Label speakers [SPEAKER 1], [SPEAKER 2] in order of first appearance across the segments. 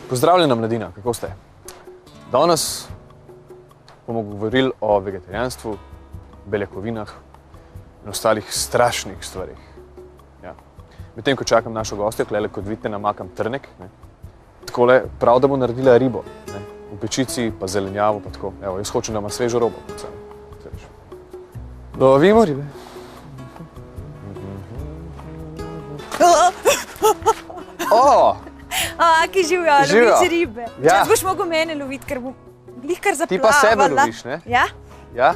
[SPEAKER 1] Pozdravljena mladina, kako ste? Danes bomo govorili o vegetarijanstvu, beljakovinah in ostalih strašnih stvarih. Ja. Medtem, ko čakam našo gostjo, tukaj, kot vidite, namakam trnek. Takole, prav, da bo naredila ribo. Ne? V pečici, pa zelenjavo, pa tako. Evo, jaz hočem, da ima svežo robo. Lovimo ribe.
[SPEAKER 2] Ki živijo, loviš ribe. Čas boš mogel mene loviti, ker bom glih kar zaplavala.
[SPEAKER 1] Ti pa sebe loviš, ne?
[SPEAKER 2] Ja?
[SPEAKER 1] Ja?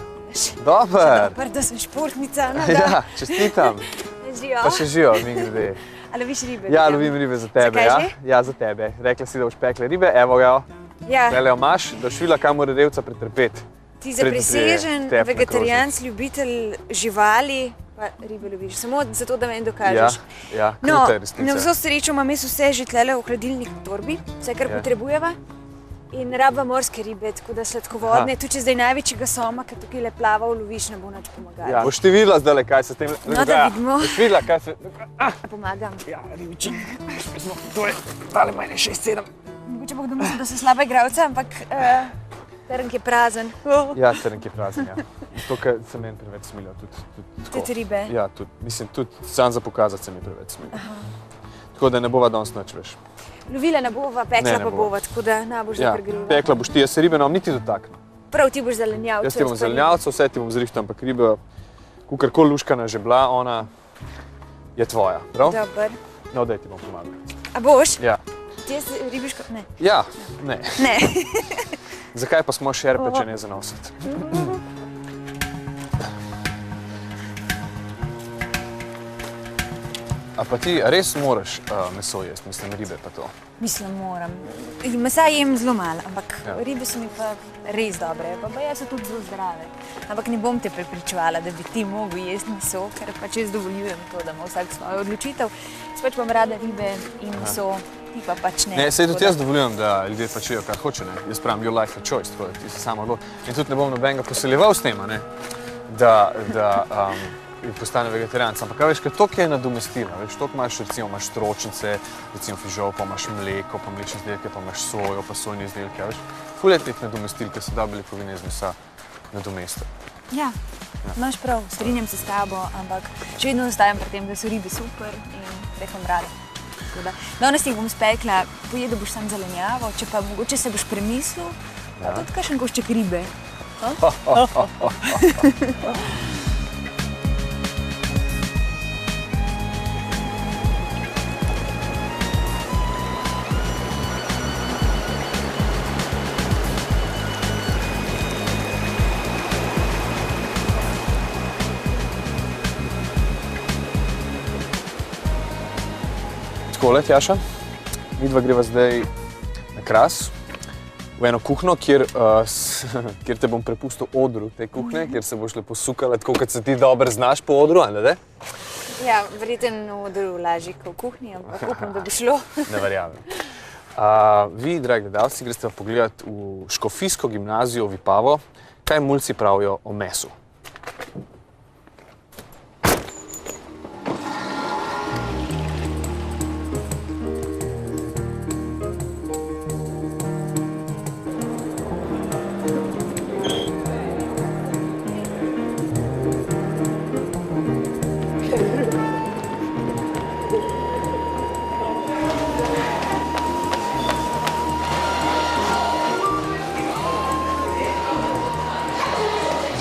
[SPEAKER 1] Dober.
[SPEAKER 2] Dober, da sem športnica.
[SPEAKER 1] Ja, čestitam.
[SPEAKER 2] Živijo.
[SPEAKER 1] Pa še živijo, mi grede.
[SPEAKER 2] A loviš ribe?
[SPEAKER 1] Ja, lovim ribe za tebe, ja. Ja, za tebe. Rekla si, da boš pekla ribe, evo ga.
[SPEAKER 2] Ja.
[SPEAKER 1] Tele jo imaš, da švila, kam mora revca pretrpeti.
[SPEAKER 2] Ti zaprisežen vegetarijanc, ljubitelj živali, pa ribe loviš. Samo zato, da meni dokažeš.
[SPEAKER 1] Ja, kruta je resnica.
[SPEAKER 2] Na vso srečo imam jaz vse že tlele v hladilnik torbi, vse, kar potrebujeva. In rabva morske ribe, tako da sladkovodne. Tudi če zdaj največjega soma, ki tukaj le plava, loviš, ne bo nič pomagalo.
[SPEAKER 1] Ja, boš ti videla zdajle, kaj se s tem dogaja.
[SPEAKER 2] No, da vidimo.
[SPEAKER 1] Boš videla, kaj se...
[SPEAKER 2] Pomagam.
[SPEAKER 1] Ja, ribiči. To je, tale majne 6-7.
[SPEAKER 2] Mogoče bo kdo mislil, da so slabe igralce, ampak trnk je prazen.
[SPEAKER 1] Ja, trnk je prazen, ja. To, kar se meni preveč smilja, tudi
[SPEAKER 2] Tudi ribe?
[SPEAKER 1] Ja, tudi. Mislim, tudi sam za pokazati se mi preveč smilja. Tako da ne bova danes nič več.
[SPEAKER 2] Lovila ne bova, pekla pa bova, tako da ne boš že pregrela.
[SPEAKER 1] Ja, pekla boš ti, jaz se ribe ne bom niti dotaknil.
[SPEAKER 2] Prav, ti boš zelenjavce.
[SPEAKER 1] Jaz ti bom zelenjavce, vse ti bom zrihtal, ampak ribe, kakorkoli luškana že bila, ona je tvoja, prav?
[SPEAKER 2] Dobar.
[SPEAKER 1] No, daj ti bom pomagal.
[SPEAKER 2] A boš?
[SPEAKER 1] Ja.
[SPEAKER 2] Ti jaz ribiško? Ne.
[SPEAKER 1] Ja, ne.
[SPEAKER 2] Ne.
[SPEAKER 1] Zakaj pa smo šerpe, če ne zanositi? A pa ti res moraš meso jesti, mislim, ribe pa to?
[SPEAKER 2] Mislim, moram. Mesa jem zelo malo, ampak ribe so mi pa res dobre, pa jaz so tudi zelo zdrave. Ampak ne bom te prepričevala, da bi ti mogel jesti meso, ker pač jaz dovoljujem to, da ima vsak svojo odločitev. Jaz pač imam rada ribe in meso, ti pa pač ne.
[SPEAKER 1] Ne, saj tudi jaz dovoljujem, da ljudje pač jejo, kar hoče, ne. Jaz pravim, your life a choice, tako da ti se samo odloči. In tudi ne bom nobenega poseljeval s tem, ne, da postane vegetarijanc, ampak veš, ker toliko je nadomestila, veš, toliko imaš, recimo, imaš stročnice, recimo fižol, pa imaš mleko, pa mlečne izdelke, pa imaš sojo, pa sojne izdelke, veš. Ful je teh nadomestil, ker se da beljakovine iz mesa nadomestiti.
[SPEAKER 2] Ja, imaš prav, strinjam se s tabo, ampak še vedno ostajam pri tem, da so ribe super in da jih imam rada. Danes jih bom spekla, pojedel boš sam zelenjavo, če pa mogoče se boš premislil, pa tudi kakšen košček ribe.
[SPEAKER 1] Takole, Tjaša, midva greva zdaj na Kras, v eno kuhno, kjer te bom prepustil odru te kuhne, kjer se boš lepo sukala, tako kot se ti dobro znaš po odru, a ne de?
[SPEAKER 2] Ja, verjetno v odru lažje kot v kuhni, ampak upam, da bi šlo.
[SPEAKER 1] Ne verjamem. Vi, dragi gledalci, greste pogledati v Škofijsko gimnazijo v Vipavo, kaj mulci pravijo o mesu.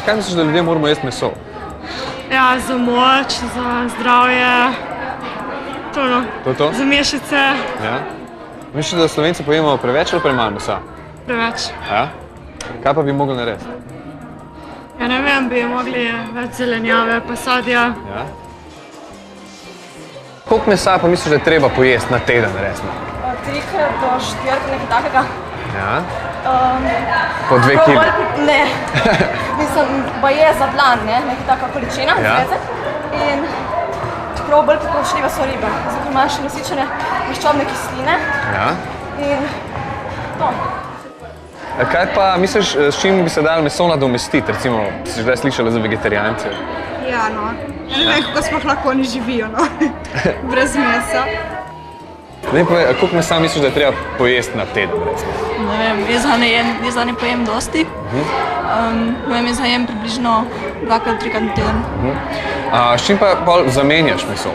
[SPEAKER 1] Kaj misliš, da ljudje moramo jesti meso?
[SPEAKER 3] Ja, za moč, za zdravje, to no.
[SPEAKER 1] To je to?
[SPEAKER 3] Za mišice.
[SPEAKER 1] Ja. Misliš, da Slovenci pojemo preveč ali premalo mesa?
[SPEAKER 3] Preveč.
[SPEAKER 1] Ja? Kaj pa bi mogli narediti?
[SPEAKER 3] Ja, ne vem, bi mogli več zelenjave pa sadja.
[SPEAKER 1] Ja? Koliko mesa pa misliš, da je treba pojesti na teden, resno?
[SPEAKER 3] 3 do 4, nekaj takega.
[SPEAKER 1] Ja? Po 2 kili?
[SPEAKER 3] Ne, mislim, pa je za dlan, nekaj taka količina, zvezek. In čeprav bolj priporočljive so ribe, zato imaš nasičene maščobne kisline.
[SPEAKER 1] Ja?
[SPEAKER 3] In to.
[SPEAKER 1] Kaj pa misliš, s čim bi se dalo meso nadomestiti? Recimo, si že kdaj slišala za vegetarijance?
[SPEAKER 3] Ja, no. Ja ne vem, kako sploh lahko oni živijo, no. Brez mesa.
[SPEAKER 1] Ne povej, koliko mesa misliš, da je treba pojesti na teden, recimo?
[SPEAKER 3] Ne vem, jaz ga ne pojem dosti. Jaz ga jem približno 2-3 na teden.
[SPEAKER 1] S čim pa pol zamenjaš meso?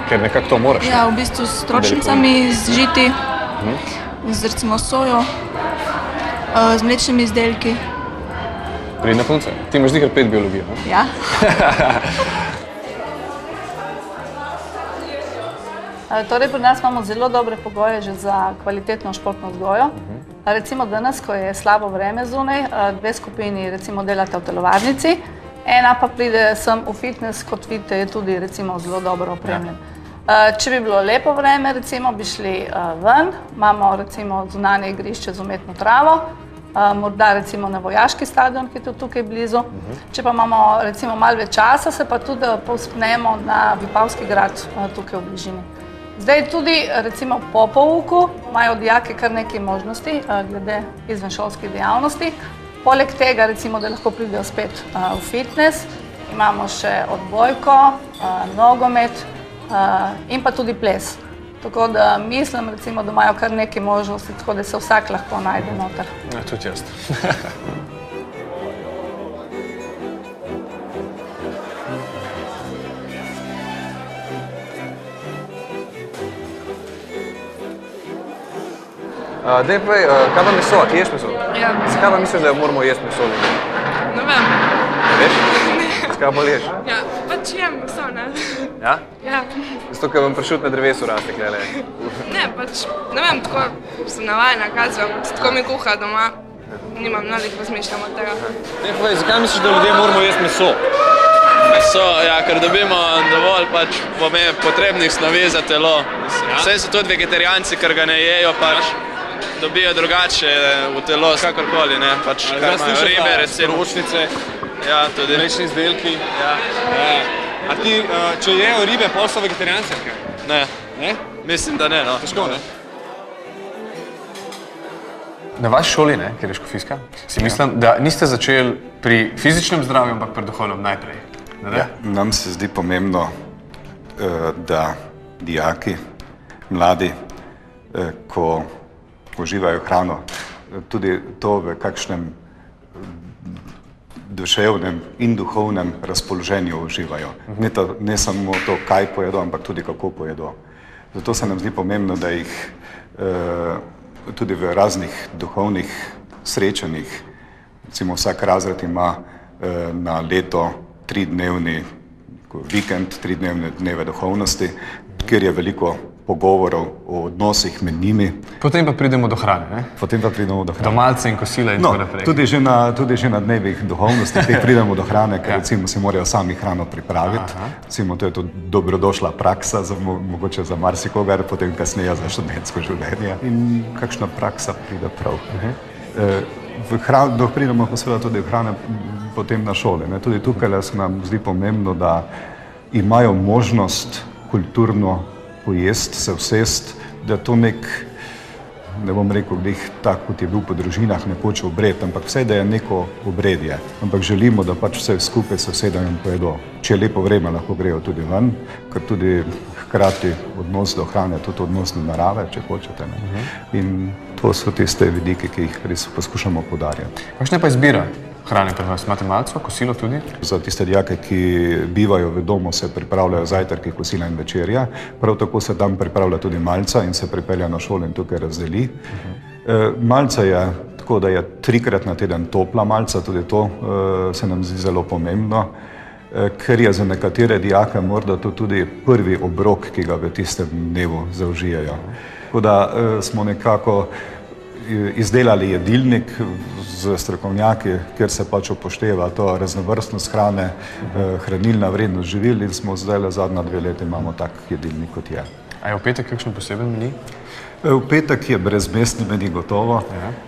[SPEAKER 1] Ker nekako to moraš.
[SPEAKER 3] Ja, v bistvu s stročnicami, z žiti, z recimo sojo, z mlečnimi izdelki.
[SPEAKER 1] Pridna punca. Ti imaš zdi kar 5 biologijo, ne?
[SPEAKER 3] Ja. Torej, pri nas imamo zelo dobre pogoje že za kvalitetno športno vzgojo. Recimo danes, ko je slabo vreme zunaj, 2 skupini recimo delata v telovadnici, ena pa pride sem v fitness, kot vidite, je tudi recimo zelo dobro opremljen. Če bi bilo lepo vreme, recimo bi šli ven, imamo recimo zunanje igrišče z umetno travo, morda recimo na vojaški stadion, ki je tudi tukaj blizu. Če pa imamo recimo malo več časa, se pa tudi povzpnemo na Vipavski grad tukaj v bližini. Zdaj tudi recimo po pouku imajo dijaki kar nekaj možnosti glede izvenšolskih dejavnosti. Poleg tega recimo, da lahko pridejo spet v fitness, imamo še odbojko, nogomet in pa tudi ples. Tako da mislim recimo, da imajo kar nekaj možnosti, tako da se vsak lahko najde noter.
[SPEAKER 1] Ja, tudi jaz. Dej povej, kaj pa meso, ti ješ meso?
[SPEAKER 4] Ja.
[SPEAKER 1] Zakaj pa misliš, da moramo jesti meso?
[SPEAKER 4] Ne vem.
[SPEAKER 1] Ne veš? Zakaj pa ješ?
[SPEAKER 4] Ja, pač jem meso, ne?
[SPEAKER 1] Ja?
[SPEAKER 4] Ja.
[SPEAKER 1] Zato, ker vam pršut na drevesu raste, klele.
[SPEAKER 4] Ne, pač, ne vem, tako sem navajena, kazujem, tako mi kuha doma. Nimam nalik razmišljam od tega.
[SPEAKER 1] Dej povej, zakaj misliš, da ljudje moramo jesti meso?
[SPEAKER 5] Meso, ja, ker dobimo dovolj pač potrebnih snovi za telo. Vse so tudi vegetarijanci, ker ga ne jejo, pač dobijo drugače v telo, kakorkoli, ne, pač kar imajo ribe, recimo.
[SPEAKER 1] Stročnice,
[SPEAKER 5] Ja, tudi.
[SPEAKER 1] mlečni izdelki.
[SPEAKER 5] Ja.
[SPEAKER 1] A ti, če jejo ribe, pol so vegetarijanci?
[SPEAKER 5] Ne,
[SPEAKER 1] Ne?
[SPEAKER 5] mislim, da ne, no.
[SPEAKER 1] Težko, ne? Na vaši šoli, ne, kjer je škofijska, si mislim, da niste začeli pri fizičnem zdravju, ampak pri duhovnem najprej.
[SPEAKER 6] Ja, nam se zdi pomembno, da dijaki, mladi, ko uživajo hrano, tudi to v kakšnem duševnem in duhovnem razpoloženju uživajo. Ne samo to, kaj pojedo, ampak tudi kako pojedo. Zato se nam zdi pomembno, da jih tudi v raznih duhovnih srečanjih, recimo vsak razred ima na leto 3-dnevni vikend, 3-dnevne dneve duhovnosti, kjer je veliko pogovorov o odnosih med njimi.
[SPEAKER 1] Potem pa pridemo do hrane, ne?
[SPEAKER 6] Potem pa pridemo do hrane.
[SPEAKER 1] Do malce in kosila in tako naprej.
[SPEAKER 6] Tudi že na dnevih duhovnosti pridemo do hrane, ker recimo si morajo sami hrano pripraviti. Recimo to je to dobrodošla praksa, mogoče za marsikogar, potem kasneje za študentsko življenje. In kakšna praksa pride prav. Pridemo pa seveda tudi v hrane potem na šole. Tudi tukaj se nam zdi pomembno, da imajo možnost kulturno pojesti, se vsest, da to ne bom rekel, da jih tako, kot je bil po družinah, nekoč obred, ampak vse, da je neko obredje. Ampak želimo, da pač vse skupaj se vsedajo in pojedo. Če je lepo vreme, lahko grejo tudi ven, ker tudi hkrati odnos do hrane, tudi odnos do narave, če hočete. In to so tiste vidike, ki jih res poskušamo poudarjati.
[SPEAKER 1] Kakšna je pa izbira hrane pri vas? Imate malco, kosilo tudi?
[SPEAKER 6] Za tiste dijake, ki bivajo v domu, se pripravljajo zajtrki, kosila in večerja. Prav tako se tam pripravlja tudi malca in se pripelja na šolo in tukaj razdeli. Malca je tako, da je 3-krat na teden topla malca, tudi to se nam zdi zelo pomembno, ker je za nekatere dijake morda to tudi prvi obrok, ki ga v tistem dnevu zaužijejo. Tako da smo nekako izdelali jedilnik z strokovnjaki, kjer se pač upošteva to raznovrstnost hrane, hranilna vrednost živil in smo zdaj zadnja 2 leti imamo tak jedilnik, kot je.
[SPEAKER 1] A je v petek kakšen poseben meni?
[SPEAKER 6] V petek je brezmestni meni gotovo.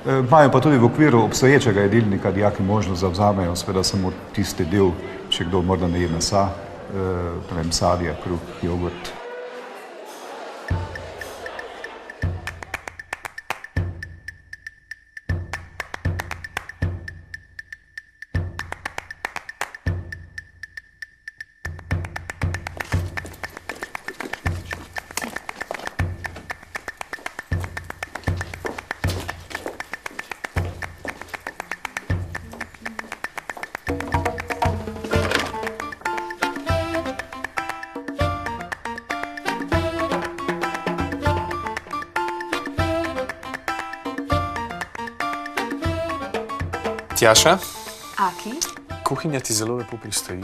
[SPEAKER 6] Imajo pa tudi v okviru obstoječega jedilnika dijaki možnost zavzamejo seveda samo tisti del, če kdo morda ne je mesa, sadje, kruh, jogurt.
[SPEAKER 1] Tjaša,
[SPEAKER 2] Aki.
[SPEAKER 1] kuhinja ti zelo lepo pristoji,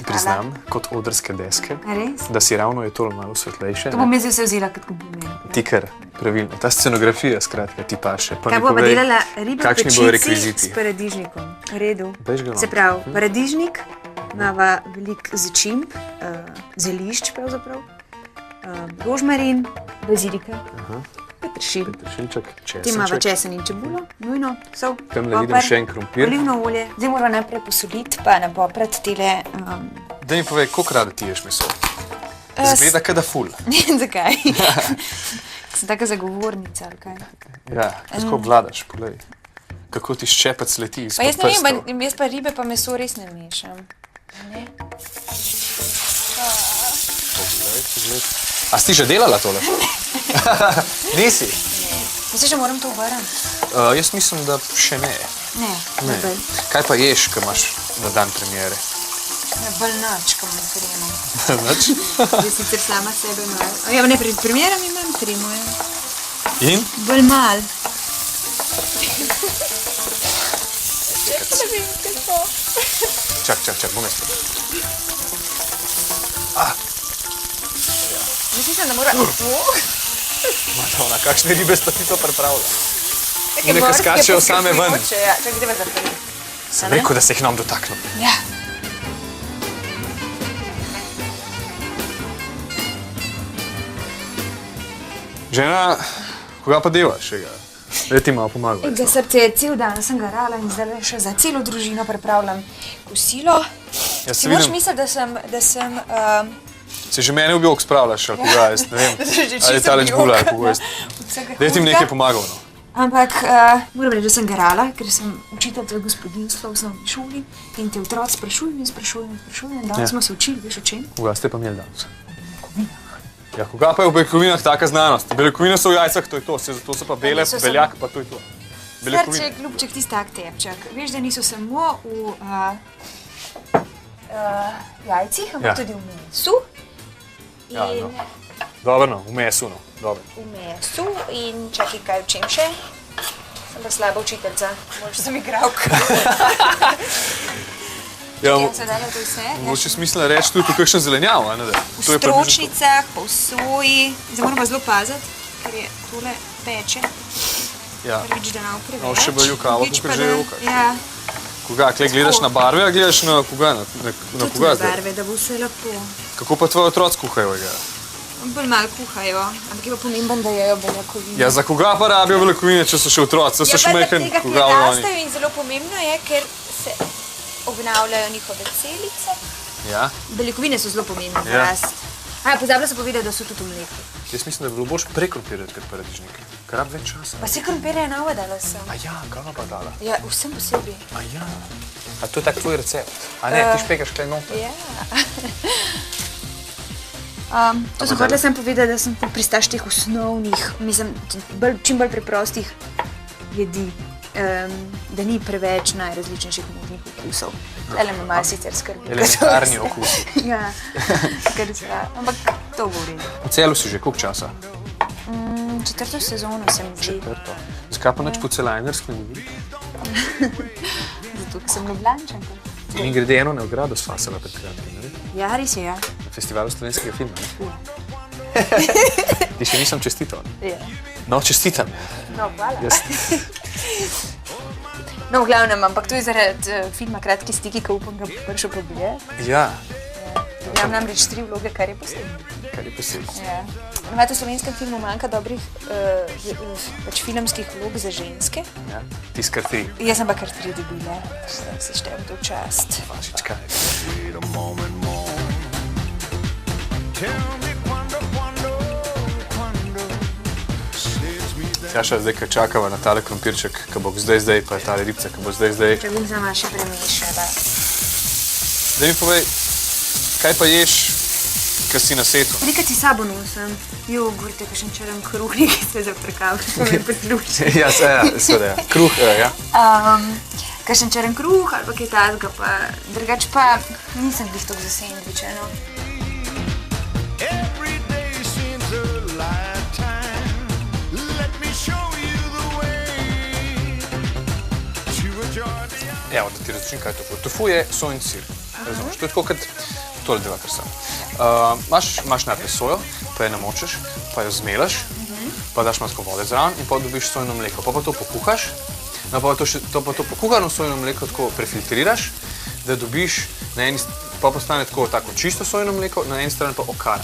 [SPEAKER 1] priznam, kot odrske deske.
[SPEAKER 2] Res?
[SPEAKER 1] Da si ravno je to malo svetlejše.
[SPEAKER 2] To bom jaz vse vzela kot kompliment.
[SPEAKER 1] Ti kar, pravilno. Ta scenografija, skratka, ti paše.
[SPEAKER 2] Kaj bo delala ribe v
[SPEAKER 1] kakšni bojo
[SPEAKER 2] pečici
[SPEAKER 1] rekviziti?
[SPEAKER 2] s paradižnikom? V redu.
[SPEAKER 1] Bež ga, no.
[SPEAKER 2] Se pravi, paradižnik, imava veliko začimb, zelišč pravzaprav, rožmarin, bazilika, peteršilj.
[SPEAKER 1] Peteršilček,
[SPEAKER 2] Ti imava
[SPEAKER 1] česenček.
[SPEAKER 2] česen in čebulo, nujno, sol,
[SPEAKER 1] Tamle vidim še en krompir.
[SPEAKER 2] olivno olje. Zdaj moramo najprej posoliti, pa napoprati tele.
[SPEAKER 1] Daj mi povej, koliko rada ti ješ meso? Zgleda, kada ful.
[SPEAKER 2] Zakaj? Sem taka zagovornica, ali kaj?
[SPEAKER 1] Ja, kako vladaš, poglej. Kako ti ščepec leti
[SPEAKER 2] Pa jaz
[SPEAKER 1] izpod
[SPEAKER 2] ne
[SPEAKER 1] prstov.
[SPEAKER 2] vem, jaz pa ribe pa meso res ne mešam. Ne?
[SPEAKER 1] Poglej. A si ti že delala tole? Nisi?
[SPEAKER 2] Misliš, da moram to obrniti?
[SPEAKER 1] Jaz mislim, da še ne.
[SPEAKER 2] Ne,
[SPEAKER 1] Ne.
[SPEAKER 2] bolj.
[SPEAKER 1] Kaj pa ješ, ko imaš na dan premiere?
[SPEAKER 2] Bolj noč, ko me tremo.
[SPEAKER 1] Nič?
[SPEAKER 2] Jaz sicer sama sebe malo. Ja, ne, pred primerom imam tremo, ja.
[SPEAKER 1] In?
[SPEAKER 2] Bolj mal.
[SPEAKER 1] Čak, bom jaz.
[SPEAKER 2] Misliš, da mora...
[SPEAKER 1] Madonna, kakšne ribe sta ti to pripravila? Neka skačejo same ven.
[SPEAKER 2] Ja, čak, greva za prvi.
[SPEAKER 1] Sem rekel, da se jih nam dotaknem.
[SPEAKER 2] Ja.
[SPEAKER 1] Žena, koga pa delaš? Da ti malo pomagal.
[SPEAKER 2] Za srce, cel dan sem garala in zdaj še za celo družino pripravljam kosilo.
[SPEAKER 1] Jaz
[SPEAKER 2] Ti
[SPEAKER 1] se
[SPEAKER 2] moraš
[SPEAKER 1] vidim,
[SPEAKER 2] misliti, da sem
[SPEAKER 1] se že mene v biok spravljaš, ali koga, jaz ne vem.
[SPEAKER 2] Da sem že
[SPEAKER 1] Ali je
[SPEAKER 2] čisto
[SPEAKER 1] taleč
[SPEAKER 2] bijoka.
[SPEAKER 1] bula, ali koga jaz.
[SPEAKER 2] vsega
[SPEAKER 1] Da je ti
[SPEAKER 2] hudega.
[SPEAKER 1] nekaj pomagal, no.
[SPEAKER 2] Ampak moram reči, da sem garala, ker sem učitelj gospodinstva v osnovni šoli in te otroci sprašujem in danes smo se učili, veš o čem?
[SPEAKER 1] Koga ste pa imeli danes? Ja, koga pa je v beljakovinah taka znanost? Beljakovine so v jajcah, to je to, zato so pa bele,
[SPEAKER 2] niso samo-
[SPEAKER 1] beljak, pa to je to. Beljakovine.
[SPEAKER 2] Srček, ljubček, tisti tak tepček. Veš, da niso samo v jajcih, ampak
[SPEAKER 1] Ja.
[SPEAKER 2] tudi v mesu.
[SPEAKER 1] Ja,
[SPEAKER 2] In
[SPEAKER 1] no. Dobro, no, v mesu, no, dobro.
[SPEAKER 2] v mesu in čakaj, kaj v čem še? Sem pa slaba učiteljica, moraš sem igralka.
[SPEAKER 1] Ja,
[SPEAKER 2] In se dala to vse.
[SPEAKER 1] mogoče smiselno reči tudi v kakšen zelenjav, a ne da?
[SPEAKER 2] V
[SPEAKER 1] To je približno to.
[SPEAKER 2] stročnicah, pa v soji. Zdaj moramo zelo paziti, ker je tole peče.
[SPEAKER 1] Ja.
[SPEAKER 2] Prvič, da nav preveč.
[SPEAKER 1] No, še bolj jokavo,
[SPEAKER 2] drugič
[SPEAKER 1] kakor
[SPEAKER 2] pa
[SPEAKER 1] že
[SPEAKER 2] da-
[SPEAKER 1] joka.
[SPEAKER 2] Ja,
[SPEAKER 1] Koga, klej gledaš na barve, a gledaš na koga? Na
[SPEAKER 2] tudi
[SPEAKER 1] koga
[SPEAKER 2] na
[SPEAKER 1] zdaj?
[SPEAKER 2] barve, da bo vse lepo.
[SPEAKER 1] Kako pa tvoji otroci kuhajo? Ja?
[SPEAKER 2] Bolj malo kuhajo, ampak je pa pomembno, da jejo beljakovine.
[SPEAKER 1] Ja, za koga pa rabijo beljakovine, če so še otroci? So še majhen,
[SPEAKER 2] tega,
[SPEAKER 1] koga
[SPEAKER 2] ker
[SPEAKER 1] oni?
[SPEAKER 2] rastejo in zelo pomembno je, ker se obnavljajo njihove celice.
[SPEAKER 1] Ja,
[SPEAKER 2] Beljakovine so zelo pomembne za
[SPEAKER 1] Ja.
[SPEAKER 2] rast. Pozabila sem povedati, da so tudi v mleku.
[SPEAKER 1] jaz mislim, da bi bilo boljše prekrompirati kot paradižnik. Ker rab več časa.
[SPEAKER 2] Pa se krompirje navadala sem.
[SPEAKER 1] A ja, ga pa dala.
[SPEAKER 2] Ja, vsem posebej.
[SPEAKER 1] A ja. A to je tak tvoj recept? A ne, ti špekaš kaj noter?
[SPEAKER 2] Ja. To sem hotela sem povedati, da sem pristaš teh osnovnih, mislim, čim bolj preprostih jedi, da ni preveč najrazličnejših možnih okusov. Tele me malo sicer skrbi.
[SPEAKER 1] Elementarni okusi.
[SPEAKER 2] Ja, ker ampak to bo v redu.
[SPEAKER 1] V Celu si že koliko časa?
[SPEAKER 2] Četrto sezono se mi zdi,
[SPEAKER 1] Četrto. Zakaj pa nič po celajnersko ne vidiš?
[SPEAKER 2] zato ker sem Ljubljančanka.
[SPEAKER 1] In grede eno nagrado sfasala pred kratkim, ne?
[SPEAKER 2] Ja, res je, ja.
[SPEAKER 1] Na festivalu slovenskega filma, ne? Ti še nisem čestital. Ne?
[SPEAKER 2] Ja.
[SPEAKER 1] No, čestitam.
[SPEAKER 2] No, hvala.
[SPEAKER 1] Jaz,
[SPEAKER 2] No, v glavnem, ampak to je zaradi filma Kratki stiki, ko upam, da bo prišel po bilet.
[SPEAKER 1] ja,
[SPEAKER 2] Imam namreč 3 vloge, kar je posebno.
[SPEAKER 1] kar je posebno.
[SPEAKER 2] Ja. Navadno v slovenskem filmu manjka dobrih pač filmskih vlog za ženske.
[SPEAKER 1] Ja? Tis kar ti,
[SPEAKER 2] Jaz sem pa kar 3 dobila, si štejem to čast.
[SPEAKER 1] Vašič, kaj? Tjaša, zdaj, ko čakava na tale krompirček, ki bo zdaj, pa tale ribca, ki bo zdaj.
[SPEAKER 2] Če bom sama še premešala.
[SPEAKER 1] Zdaj mi povej, kaj pa ješ, ko si na setu?
[SPEAKER 2] Nekaj si sabo nosim, jogurte, kakšen črn kruh, nekaj se zaprekav, ko me posluša.
[SPEAKER 1] Ja, seveda, ja. Kruh, ja.
[SPEAKER 2] Kakšen črn kruh ali pa kaj takega, pa drugače pa nisem glih toliko za sendviče, no.
[SPEAKER 7] Every day seems a lifetime. Let me show you the way to a joy.
[SPEAKER 1] Evo, da ti razložim, kaj je tofu. Tofu je sojen sir. Razumeš? To je tako, kot tole dela, kar sem. Imaš najprej sojo, pa jo namočiš, pa jo zmelaš, pa daš malo vode zraven in pa dobiš sojino mleko. Pa to pokuhaš, pa to pokuhano sojino mleko tako prefiltriraš, da dobiš pa postane tako čisto sojino mleko, na eni strani pa okara.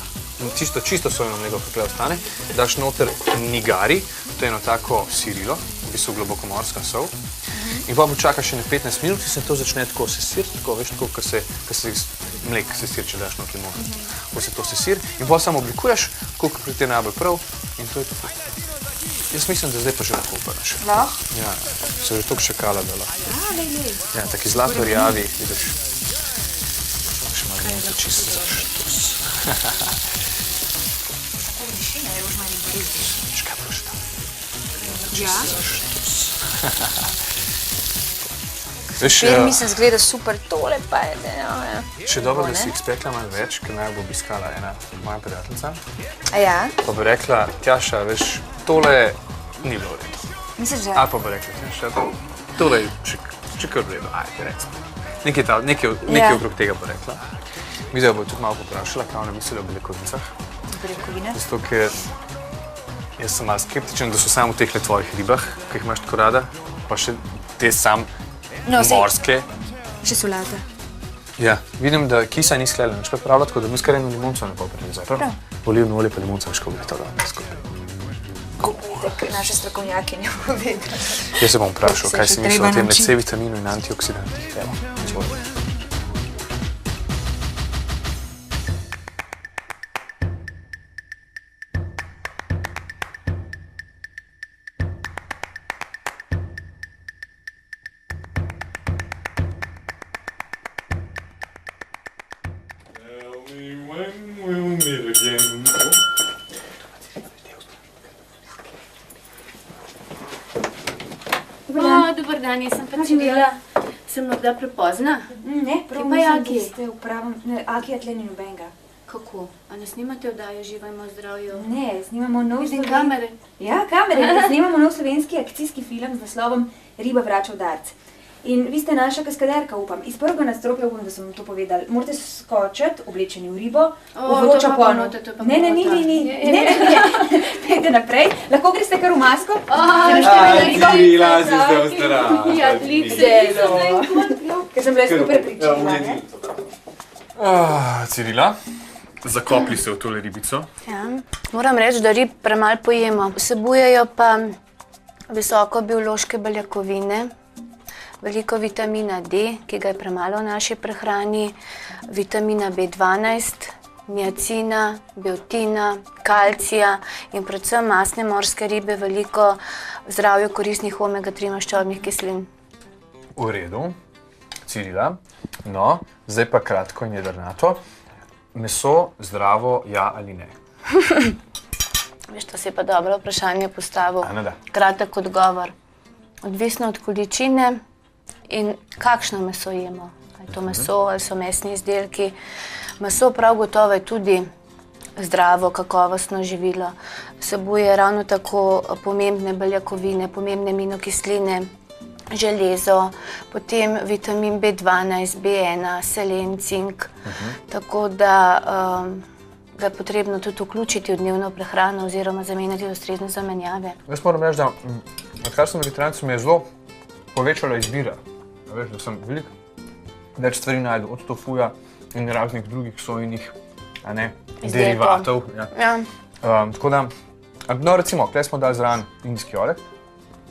[SPEAKER 1] Čisto sojino mleko, kako ostane, daš noter nigari, to je eno tako sirilo, v bistvu globokomorska sol. In pa počakaš še na 15 minut in se to začne tako sesir, tako veš, tako, ko se mlek sesir, če daš noter noter. Ko se to sesir in pa samo oblikuješ, koliko pri te najbolj prav in to je to. Jaz mislim, da zdaj pa že lahko uporabniš.
[SPEAKER 2] Lahko?
[SPEAKER 1] Ja, se že toliko čakala, da lahko. Ja, taki zlato rjavi, vidiš. Še malo minuto čisto za štus.
[SPEAKER 2] Višina je rožmarin bariz.
[SPEAKER 1] Čekaj, boš tam.
[SPEAKER 2] Ja?
[SPEAKER 1] Za štus.
[SPEAKER 2] Pir mislim, zgleda super, tole pa je, ja.
[SPEAKER 1] Še dobro, da si jih spekla malo več, ker naj bo obiskala ena moja prijateljica.
[SPEAKER 2] A ja?
[SPEAKER 1] Pa bi rekla, Tjaša, veš, tole ni bilo v redu.
[SPEAKER 2] Misliš, že?
[SPEAKER 1] Ali pa bi rekla, Tjaša, tole je še kar v redu, ajde, recimo. Nekaj okrog tega bi rekla. Videla bo tudi malo poprašala, kaj ona misli o beljakovincah.
[SPEAKER 2] Beljakovine?
[SPEAKER 1] Zato, ker jaz sem malo skeptičen, da so samo v tehle tvojih ribah, ki jih imaš tako rada, pa še te sam morske.
[SPEAKER 2] Še solata.
[SPEAKER 1] Ja, vidim, da kisa ni sklela nič pripravila, tako da mi skar eno limonco ne popravili zdaj. Prav? Olivno olje pa limonca, veš, kako bi to dala skupaj.
[SPEAKER 2] Naše strokovnjaki ne povedali.
[SPEAKER 1] Jaz se bom vprašal, kaj si misli o tem C vitaminu in antioksidantih. Evo, izvoli.
[SPEAKER 8] Dobar dan, jaz sem pa Cirila. Sem morda prepozna?
[SPEAKER 2] Ne, prav
[SPEAKER 8] pa
[SPEAKER 2] mislim,
[SPEAKER 8] Aki?
[SPEAKER 2] da ste v pravem... Aki je tle ni nobenega.
[SPEAKER 8] Kako? A ne snimate oddajo Živajmo v zdravju?
[SPEAKER 2] Ne, snimamo nov
[SPEAKER 8] Vidim kamere.
[SPEAKER 2] Ja, kamere. Snimamo nov slovenski akcijski film z naslovom Riba vrača udarc. In vi ste naša kaskaderka, upam. Iz prvega nadstropja upam, da sem vam to povedali. Morate skočiti, oblečeni v ribo, v vročo pono. Ne, pejte naprej. Lahko greste kar v masko.
[SPEAKER 1] Cirila, si zdaj ostarala.
[SPEAKER 8] Ja, zelo.
[SPEAKER 2] Ker sem bila super pričela.
[SPEAKER 1] Cirila, zakopli se v tole ribico.
[SPEAKER 8] Ja, moram reči, da rib premalo pojemo. Vsebujejo pa visoko biološke beljakovine, veliko vitamina D, ki ga je premalo v naši prehrani, vitamina B12, niacina, biotina, kalcija in predvsem mastne morske ribe, veliko zdravju koristnih omega-3 maščobnih kislin.
[SPEAKER 1] V redu, Cirila. No, zdaj pa kratko in jedrnato. Meso zdravo, ja ali ne?
[SPEAKER 8] Veš, to si pa dobro vprašanje postavil.
[SPEAKER 1] Da.
[SPEAKER 8] Kratek odgovor. Odvisno od količine in kakšno meso jemo. Ali je to meso ali so mesni izdelki. Meso prav gotovo je tudi zdravo, kakovostno živilo. Vsebuje ravno tako pomembne beljakovine, pomembne aminokisline, železo, potem vitamin B12, B1, selen, cink. Tako da ga je potrebno tudi vključiti v dnevno prehrano oziroma zamenjati ustrezne zamenjave.
[SPEAKER 1] Jaz moram reči, da odkar sem vegetarijanec, mi je zelo povečala izbira. Veš, da sem veliko več stvari najdel, od tofuja in raznih drugih sojinih derivatov.
[SPEAKER 8] Ja.
[SPEAKER 1] Tako da, no recimo, tukaj smo dali zraven indijski oreh,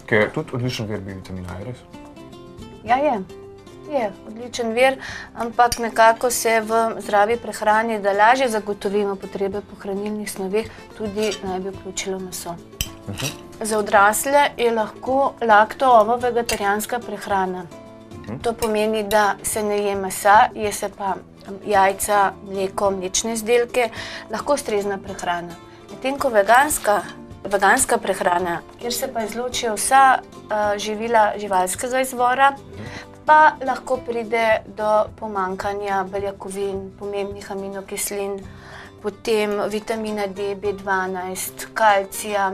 [SPEAKER 1] ki je tudi odličen vir B-vitamina, je res?
[SPEAKER 8] Ja, je odličen vir, ampak nekako se v zdravi prehrani, da lažje zagotovimo potrebe po hranilnih snoveh, tudi naj bi vključilo meso. Za odrasle je lahko lakto-ovo-vegetarijanska prehrana. To pomeni, da se ne je mesa, je se pa jajca, mleko, mlečne izdelke, lahko ustrezna prehrana. Medtem ko veganska prehrana, kjer se pa izločijo vsa živila živalskega izvora, pa lahko pride do pomanjkanja beljakovin, pomembnih aminokislin, potem vitamina D, B12, kalcija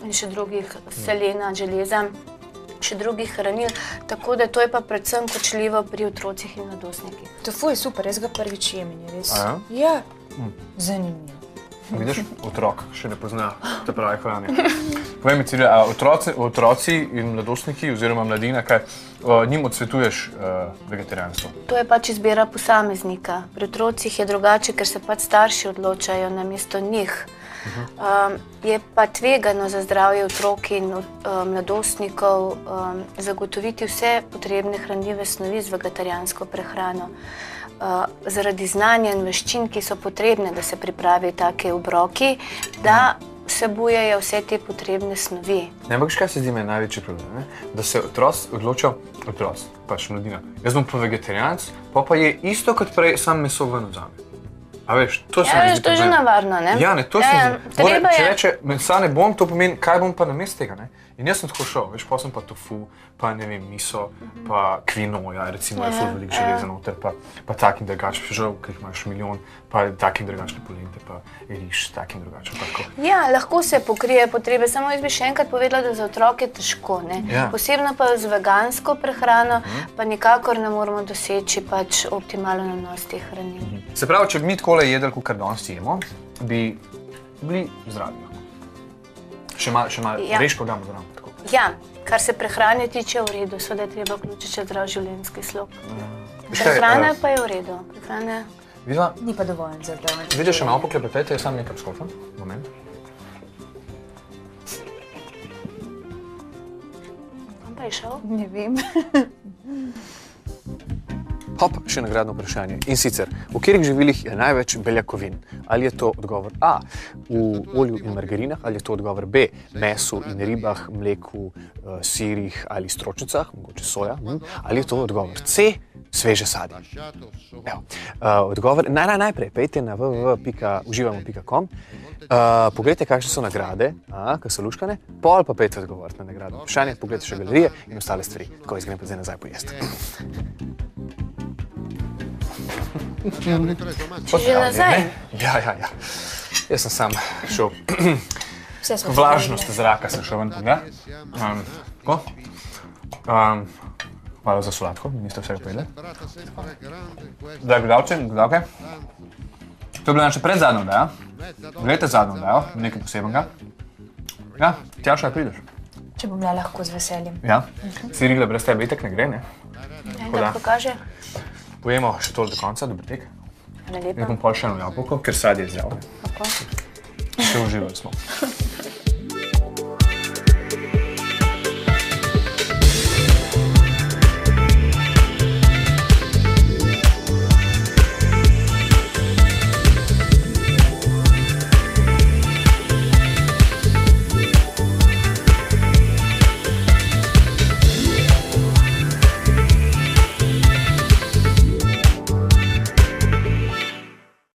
[SPEAKER 8] in še drugih, selena, železa. Še še drugih hranil, tako da to je pa predvsem kočljivo pri otrocih in mladostnikih.
[SPEAKER 2] Tofu je super, jaz ga prvič jem in je res.
[SPEAKER 1] A
[SPEAKER 2] Ja, zanimivo.
[SPEAKER 1] Vidiš, otrok še ne pozna te prave hrane. Povej mi, Cilija, a otroci in mladostniki oziroma mladina, kaj njim odsvetuješ vegetarijanstvo?
[SPEAKER 8] To je pač izbira posameznika. Pri otrocih je drugače, ker se pač starši odločajo namesto njih. Je pa tvegano za zdravje otrok in mladostnikov zagotoviti vse potrebne hranljive snovi z vegetarijansko prehrano. Zaradi znanja in veščin, ki so potrebne, da se pripravijo take obroki, da vsebujejo vse te potrebne snovi.
[SPEAKER 1] Ne, ampak kaj se zdi meni največji problem, ne? Da se otroci, pač mladina, jaz bom pa vegetarijanec, pa je isto kot prej, sam meso ven vzame. A veš, to se mi zdi
[SPEAKER 8] to je že navarno, ne?
[SPEAKER 1] Ja, ne, to se mi zdi. Če reče, mesa ne bom, to pomeni, kaj bom pa namesto tega, ne? In jaz sem tako šel, veš, pa sem pa tofu, pa ne vem, miso, pa kvinoja, recimo je ful veliko železa noter, pa tak in drugačen žal, ker jih imaš milijon, pa tak in drugačne polente, pa riž, tak in drugačen, pa tako.
[SPEAKER 8] Ja, lahko se pokrije potrebe, samo jaz bi še enkrat povedala, da za otroke je težko, ne?
[SPEAKER 1] Ja.
[SPEAKER 8] Posebno pa z vegansko prehrano, pa nikakor ne moramo doseči pač optimalen vnos teh hranil.
[SPEAKER 1] Se pravi, če bi mi takole jedli, kakor danes jemo, bi bili zdravi. Še malo reško damo zraven, tako.
[SPEAKER 8] Ja, kar se prehrane tiče v redu, seveda je treba vključiti še zdrav življenjski slog. Prehrana pa je v redu. Prehrana...
[SPEAKER 1] Vidva,
[SPEAKER 2] Ni pa dovolj za to.
[SPEAKER 1] vidiš, še malo poklepetajte, jaz sam nekaj skofam. Moment.
[SPEAKER 8] Kam pa je šel?
[SPEAKER 2] Ne vem.
[SPEAKER 1] Hop, še nagradno vprašanje. In sicer, v katerih živilih je največ beljakovin? Ali je to odgovor A, v olju in margarinah, ali je to odgovor B, mesu in ribah, mleku, sirih ali stročnicah, mogoče soja, ali je to odgovor C, sveže sadje? Evo, odgovor, najprej pejte na www.uživamo.com, pogledajte, kakšne so nagrade, ki so luškane, pol pa pejte odgovor na nagradno vprašanje, pogledajte še galerije in ostale stvari. Tako, jaz grem pa zdaj nazaj pojesti.
[SPEAKER 8] Če že nazaj?
[SPEAKER 1] Ja. Jaz sem sam šel,
[SPEAKER 2] Vse smo
[SPEAKER 1] vlažnost zraka sem šel ven pogled. Tako. Hvala za sladko, niste vsega pojedli. Dragi gledalci in gledalke, to je bila naša predzadnja oddaja. Gledajte zadnjo oddajo, nekaj posebenega. Ja, Tjaša, prideš.
[SPEAKER 2] Če bom bila lahko z veseljem.
[SPEAKER 1] Ja, Cirila, brez tebe itak ne gre, ne?
[SPEAKER 8] Enkrat pokaže.
[SPEAKER 1] Pojemo še tole do konca, dober tek.
[SPEAKER 8] Hvala lepa.
[SPEAKER 1] Jaz bom pol še eno jabolko, ker sadje je zdravo.
[SPEAKER 8] Tako.
[SPEAKER 1] Še uživali smo.